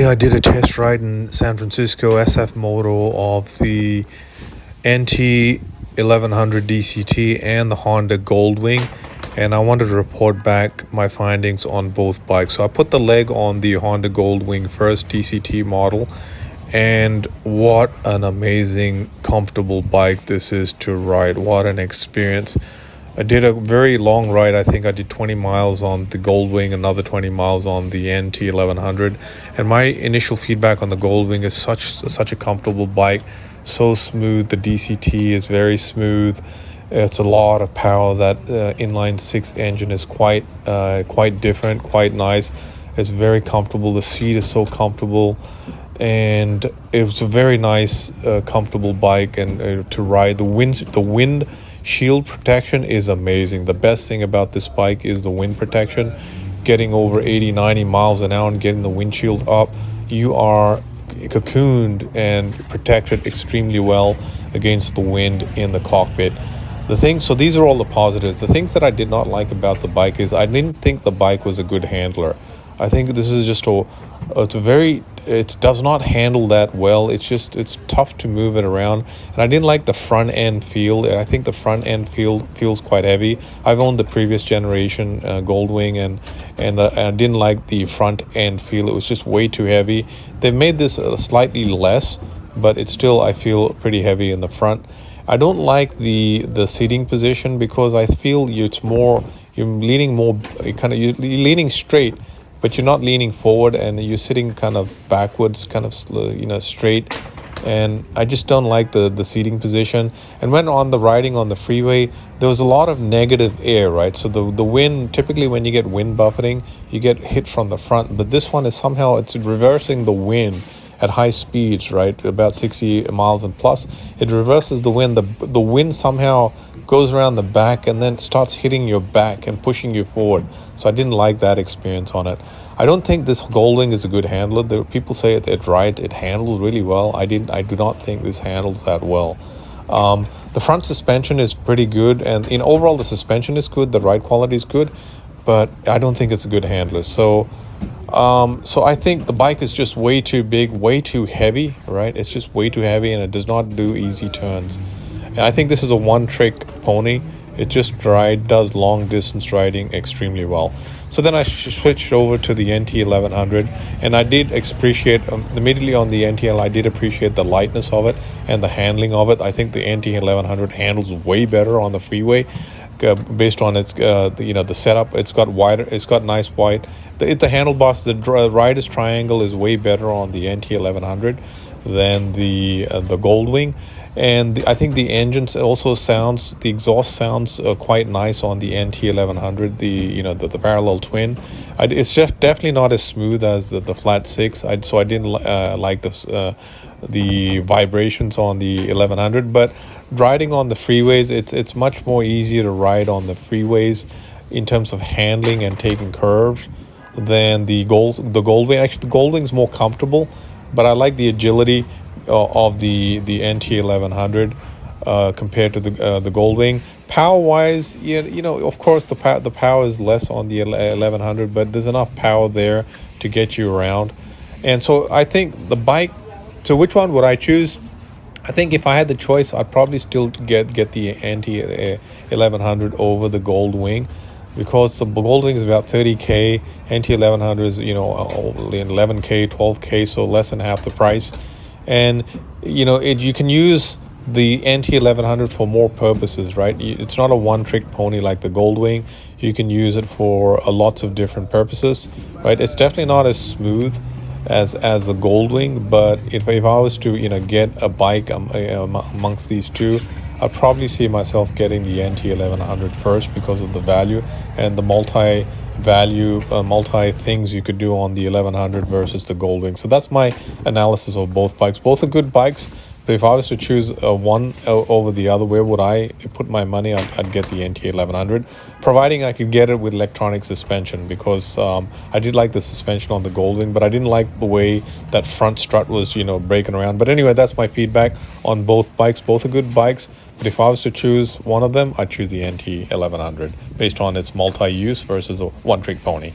Today I did a test ride in San Francisco SF Moto of the NT1100 DCT and the Honda Goldwing, and I wanted to report back my findings on both bikes. So I put the leg on the Honda Goldwing first DCT model, and what an amazing comfortable bike this is to ride. What an experience. I did a very long ride. I think I did 20 miles on the Goldwing, another 20 miles on the NT1100. And my initial feedback on the Goldwing is such a comfortable bike, so smooth. The DCT is very smooth. It's a lot of power. That inline six engine is quite different, quite nice. It's very comfortable. The seat is so comfortable, and it was a very nice, comfortable bike and to ride. The wind shield protection is amazing. The best thing about this bike is the wind protection. Getting over 80-90 miles an hour and getting the windshield up, you are cocooned and protected extremely well against the wind in the cockpit. So these are all the positives. The things that I did not like about the bike is I didn't think the bike was a good handler. I think this is just it does not handle that well. It's tough to move it around, and I didn't like the front end feel. I think the front end feels quite heavy. I've owned the previous generation Goldwing, and I didn't like the front end feel. It was just way too heavy. They've made this slightly less, but it's still, I feel, pretty heavy in the front. I don't like the seating position because I feel you're leaning straight, but you're not leaning forward, and you're sitting kind of backwards, kind of straight, and I just don't like the seating position. And when riding on the freeway, there was a lot of negative air, right? So the wind, typically when you get wind buffeting, you get hit from the front, but this one is somehow it's reversing the wind at high speeds, right? About 60 miles and plus, it reverses the wind. The wind somehow goes around the back and then starts hitting your back and pushing you forward. So I didn't like that experience on it. I don't think this Goldwing is a good handler. People say it handles really well. I do not think this handles that well. The front suspension is pretty good, and overall the suspension is good, the ride quality is good, but I don't think it's a good handler. So I think the bike is just way too big, way too heavy, right? It's just way too heavy, and it does not do easy turns. And I think this is a one-trick pony. It just does long distance riding extremely well. So then I switched over to the NT1100, and I did appreciate immediately on the NTL. I did appreciate the lightness of it and the handling of it. I think the NT1100 handles way better on the freeway, based on its the setup. It's got nice wide. The handlebars, the rider's triangle is way better on the NT1100 than the Goldwing. And I think the engines also the exhaust sounds quite nice on the NT1100, the parallel twin. It's just definitely not as smooth as the flat six. So I didn't like the vibrations on the 1100. But riding on the freeways, it's much more easier to ride on the freeways in terms of handling and taking curves than the Goldwing. Actually, the Goldwing's more comfortable, but I like the agility of the NT1100 compared to the Goldwing. Power wise, of course the power is less on the 1100, but there's enough power there to get you around. And so I think the bike, so which one would I choose? I think if I had the choice, I'd probably still get the NT1100 over the Goldwing, because the Goldwing is about 30K, NT1100 is only 11K, 12K, so less than half the price. And you can use the NT1100 for more purposes, right? It's not a one-trick pony like the Goldwing. You can use it for lots of different purposes, right? It's definitely not as smooth as the Goldwing, but if I was to get a bike amongst these two, I'd probably see myself getting the NT1100 first because of the value and the multi things you could do on the 1100 versus the Goldwing. So that's my analysis of both bikes. Both are good bikes, but if I was to choose one over the other, where would I put my money? I'd get the NT1100, providing I could get it with electronic suspension, because I did like the suspension on the Goldwing, but I didn't like the way that front strut was breaking around. But anyway, that's my feedback on both bikes. Both are good bikes, but if I was to choose one of them, I'd choose the NT1100 based on its multi-use versus a one-trick pony.